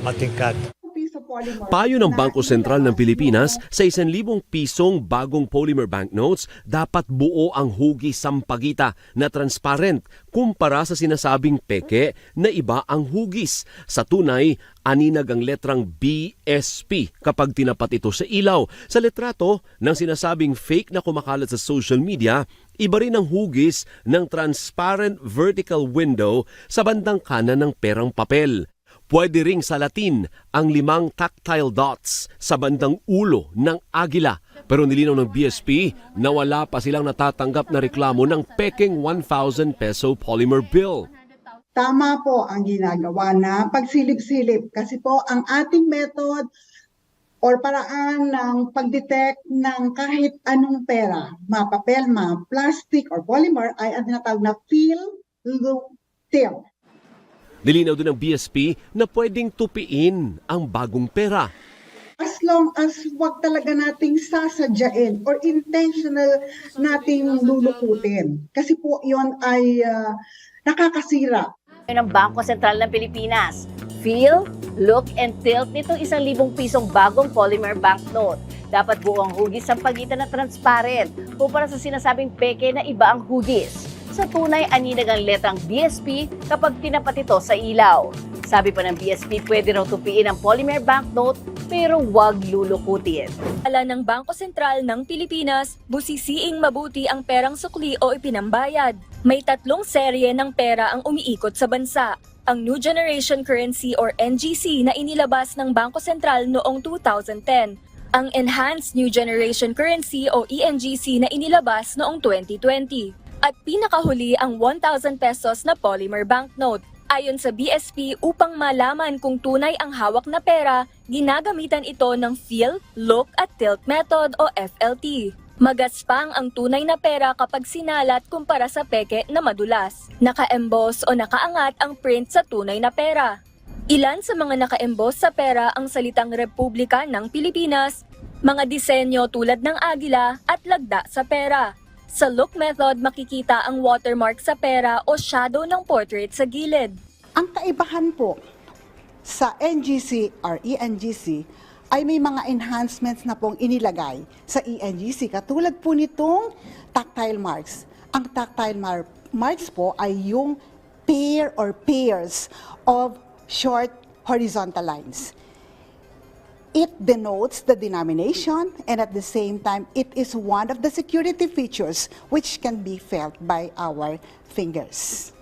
Matingkad. Payo ng Bangko Sentral ng Pilipinas, sa 1,000 pisong bagong polymer banknotes, dapat buo ang hugis sampagita na transparent kumpara sa sinasabing peke na iba ang hugis. Sa tunay, aninag ang letrang BSP kapag tinapat ito sa ilaw. Sa litrato ng sinasabing fake na kumakalat sa social media, iba rin ang hugis ng transparent vertical window sa bandang kanan ng perang papel. Pwede ring sa Latin ang 5 tactile dots sa bandang ulo ng agila. Pero nilinaw ng BSP na wala pa silang natatanggap na reklamo ng peking 1,000 peso polymer bill. Tama po ang ginagawa na pagsilip-silip kasi po ang ating method or paraan ng pag-detect ng kahit anong pera, mapapel, plastic or polymer ay ang tinatawag na feel, look, tilt. Nilinaw din ng BSP na pwedeng tupiin ang bagong pera. As long as wag talaga nating sasadyain or intentional nating lulukutin. Kasi po yon ay nakakasira. Ng Bangko Sentral ng Pilipinas. Feel, look, and tilt nitong 1,000 pisong bagong polymer banknote. Dapat buo ang hugis sa pagitan na transparent kumpara sa sinasabing peke na iba ang hugis. Sa tunay, aninag ang letrang BSP kapag tinapat ito sa ilaw. Sabi pa ng BSP, pwede raw tupiin ang polymer banknote pero huwag lulukutin. Ala ng Bangko Sentral ng Pilipinas, busisiing mabuti ang perang sukli o ipinambayad. May 3 serye ng pera ang umiikot sa bansa. Ang New Generation Currency or NGC na inilabas ng Bangko Sentral noong 2010. Ang Enhanced New Generation Currency o ENGC na inilabas noong 2020. At pinakahuli ang 1,000 pesos na polymer banknote. Ayon sa BSP, upang malaman kung tunay ang hawak na pera, ginagamitan ito ng Feel, Look at Tilt Method o FLT. Magaspang ang tunay na pera kapag sinalat kumpara sa peke na madulas. Naka-emboss o nakaangat ang print sa tunay na pera. Ilan sa mga naka-emboss sa pera ang salitang Republika ng Pilipinas, mga disenyo tulad ng agila at lagda sa pera. Sa look method, makikita ang watermark sa pera o shadow ng portrait sa gilid. Ang kaibahan po sa NGC or ENGC ay may mga enhancements na pong inilagay sa ENGC. Katulad po nitong tactile marks. Ang tactile marks po ay yung pair or pairs of short horizontal lines. It denotes the denomination and at the same time, it is one of the security features which can be felt by our fingers.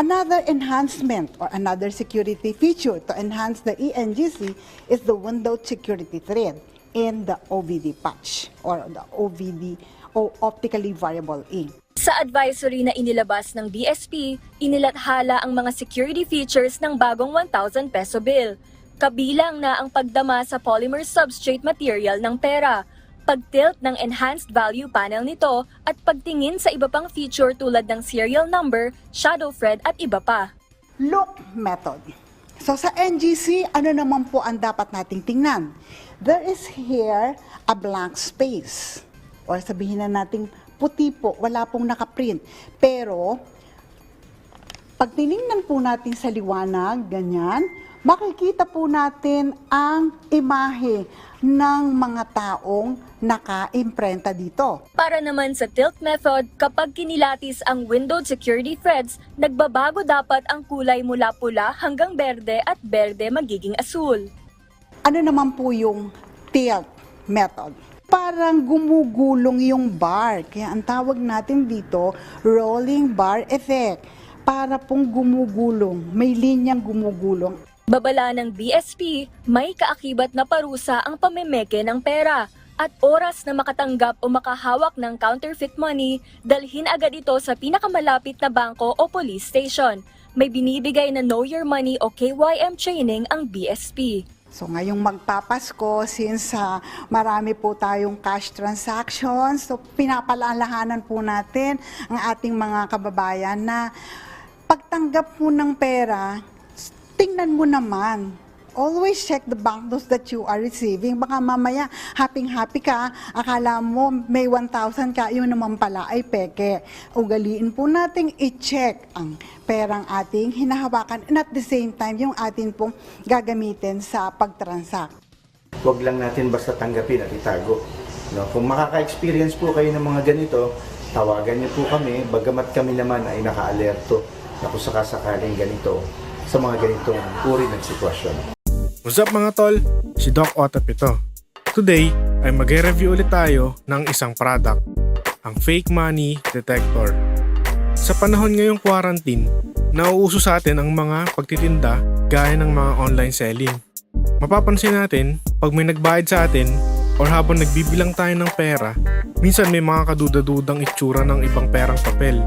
Another enhancement or another security feature to enhance the ENGC is the window security thread in the OVD patch or the OVD o optically variable ink. Sa advisory na inilabas ng BSP, inilathala ang mga security features ng bagong 1,000 peso bill. Kabilang na ang pagdama sa polymer substrate material ng pera, pagtilt ng enhanced value panel nito at pagtingin sa iba pang feature tulad ng serial number, shadow thread at iba pa. Look method. So sa NGC, ano naman po ang dapat nating tingnan? There is here a blank space. Or sabihin na nating puti po, wala pong nakaprint. Pero, pag tinignan po natin sa liwanag, ganyan, makikita po natin ang imahe ng mga taong naka-imprenta dito. Para naman sa tilt method, kapag kinilatis ang windowed security threads, nagbabago dapat ang kulay mula pula hanggang berde at berde magiging asul. Ano naman po yung tilt method? Parang gumugulong yung bar. Kaya ang tawag natin dito, rolling bar effect. Para pong gumugulong, may linyang gumugulong. Babala ng BSP, may kaakibat na parusa ang pamemeke ng pera at oras na makatanggap o makahawak ng counterfeit money, dalhin agad ito sa pinakamalapit na bangko o police station. May binibigay na Know Your Money o KYM training ang BSP. So ngayong magpapasko, since marami po tayong cash transactions, so pinapaalalahanan po natin ang ating mga kababayan na pagtanggap po ng pera, tingnan mo naman always check the banknotes that you are receiving. Baka mamaya, happy ka, akala mo may 1,000 ka, yun naman pala ay peke. Ugaliin po nating i-check ang perang ating hinahawakan and at the same time, yung atin pong gagamitin sa pagtransact. Huwag lang natin basta tanggapin at itago. No? Kung makaka-experience po kayo ng mga ganito, tawagan niyo po kami, bagamat kami naman ay naka-alerto na kung sakasakaling ganito sa mga ganitong uri ng sitwasyon. What's up mga tol? Si Doc Otap ito. Today ay mag-review ulit tayo ng isang product, ang Fake Money Detector. Sa panahon ngayong quarantine, nauuso sa atin ang mga pagtitinda gaya ng mga online selling. Mapapansin natin, pag may nagbayad sa atin or habang nagbibilang tayo ng pera, minsan may mga kaduda-dudang itsura ng ibang perang papel.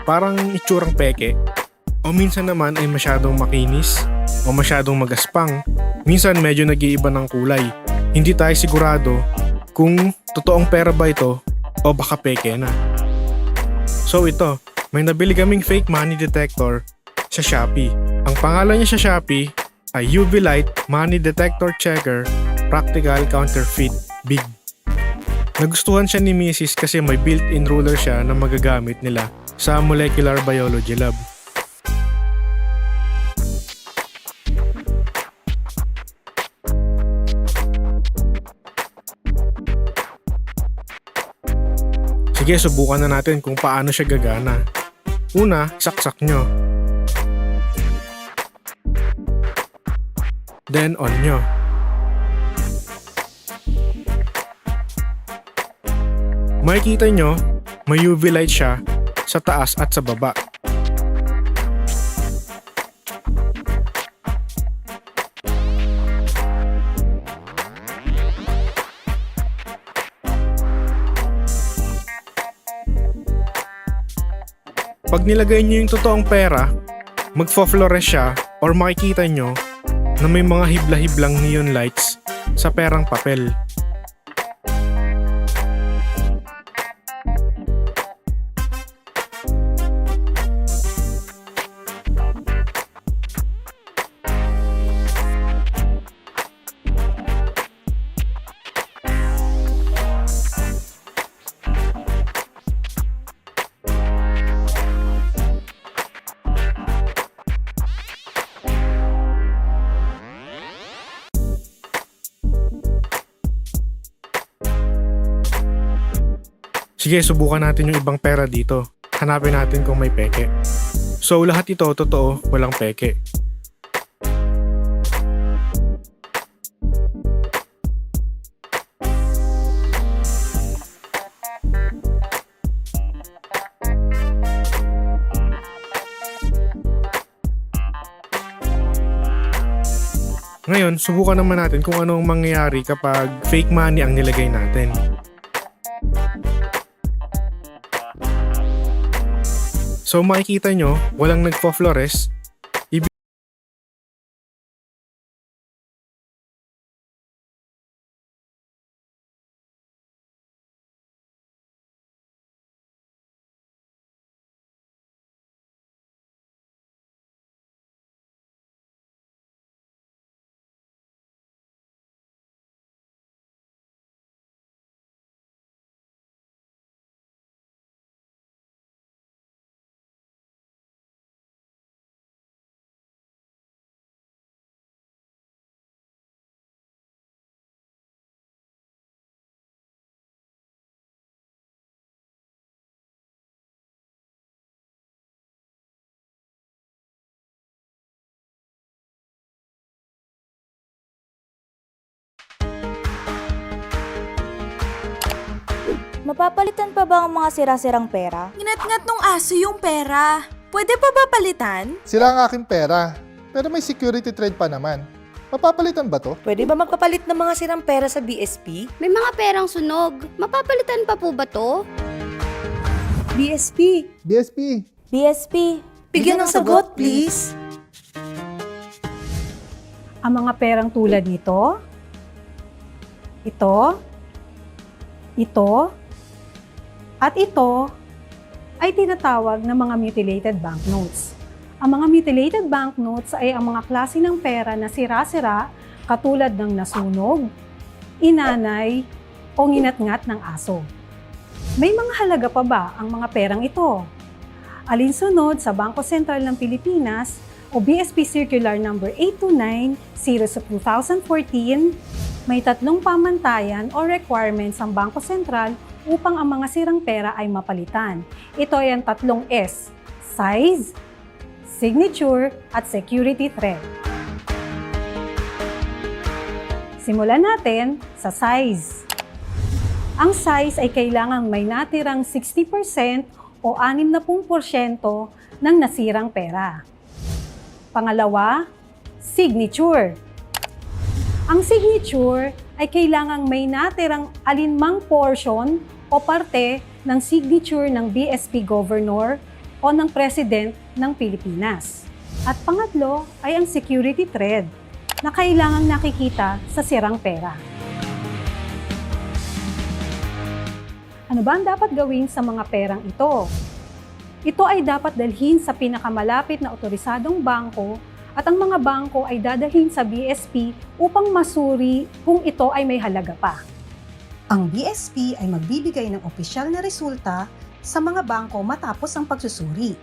Parang itsurang peke. O minsan naman ay masyadong makinis o masyadong magaspang. Minsan medyo nag-iiba ng kulay. Hindi tayo sigurado kung totoong pera ba ito o baka peke na. So ito, may nabili kaming fake money detector sa Shopee. Ang pangalan niya sa Shopee ay UV Light Money Detector Checker Practical Counterfeit Big. Nagustuhan siya ni Mrs. kasi may built-in ruler siya na magagamit nila sa molecular biology lab. Sige, subukan na natin kung paano siya gagana. Una, saksak nyo. Then on nyo. Makikita nyo, may UV light siya sa taas at sa baba. Pag nilagay nyo yung totoong pera, magfo-fluoresce siya or makikita nyo na may mga hibla-hiblang neon lights sa perang papel. Sige, subukan natin yung ibang pera dito. Hanapin natin kung may peke. So lahat ito totoo, walang peke. Ngayon, subukan naman natin kung ano ang mangyayari kapag fake money ang nilagay natin. So makikita nyo, walang nagpo-fluoresce. Mapapalitan pa ba ang mga sira-sirang pera? Nginat-ngat nung aso yung pera. Pwede pa ba palitan? Sila ang aking pera, pero may security thread pa naman. Mapapalitan ba to? Pwede ba magpapalit ng mga sirang pera sa BSP? May mga perang sunog. Mapapalitan pa po ba to? BSP! BSP! BSP! Bigyan ng sagot, please! Ang mga perang tulad nito, ito, at ito ay tinatawag na mga mutilated banknotes. Ang mga mutilated banknotes ay ang mga klase ng pera na sira-sira katulad ng nasunog, inanay, o nginat-ngat ng aso. May mga halaga pa ba ang mga perang ito? Alinsunod sa Bangko Sentral ng Pilipinas o BSP Circular No. 829/2014, may 3 pamantayan o requirements ang Bangko Sentral upang ang mga sirang pera ay mapalitan. Ito ay ang 3 S: size, signature, at security thread. Simulan natin sa size. Ang size ay kailangang may natirang 60% o 60% ng nasirang pera. Pangalawa, signature. Ang signature ay kailangang may natirang alinmang portion o parte ng signature ng BSP Governor o ng President ng Pilipinas. At pangatlo ay ang security thread na kailangang nakikita sa sirang pera. Ano ba ang dapat gawin sa mga perang ito? Ito ay dapat dalhin sa pinakamalapit na otorisadong bangko at ang mga bangko ay dadalhin sa BSP upang masuri kung ito ay may halaga pa. Ang BSP ay magbibigay ng opisyal na resulta sa mga bangko matapos ang pagsusuri.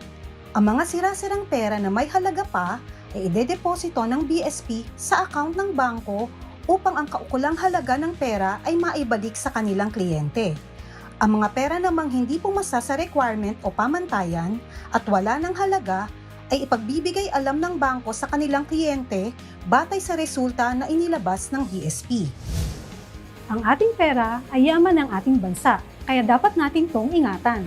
Ang mga sira-sirang pera na may halaga pa ay idedeposito ng BSP sa account ng bangko upang ang kaukulang halaga ng pera ay maibalik sa kanilang kliyente. Ang mga pera namang hindi pumasa sa requirement o pamantayan at wala ng halaga ay ipagbibigay alam ng bangko sa kanilang kliyente batay sa resulta na inilabas ng BSP. Ang ating pera ay yaman ng ating bansa, kaya dapat natin itong ingatan.